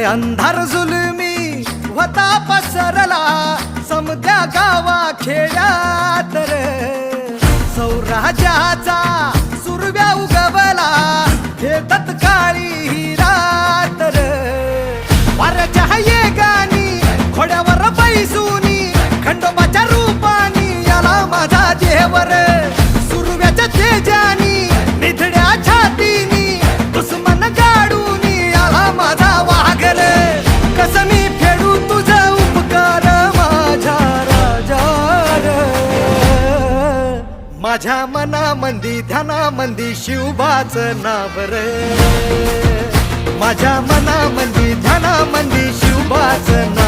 अंधार जुलमी होता पसरला समद्या गावा खेड्यात रे, सौराज्याचा सुरव्या उगवला हे तत्काळी ही रात रे. वाऱ्याच्या येगानी घोड्यावर बैसूनी खंडोबाच्या रूपानी याला माझा देवर, सुरव्याच्या तेजानी निधड्या छातीनी दुश्मन गाडूनी याला माझा वाघर. कस मी फेडू तुझा उपकार माझ्या राजा रे. माझ्या मनामंदी ध्यानामंदी शिवबाचं नाव रे, माझ्या मनामंदी ध्यानामंदी शिवबाचं नाव.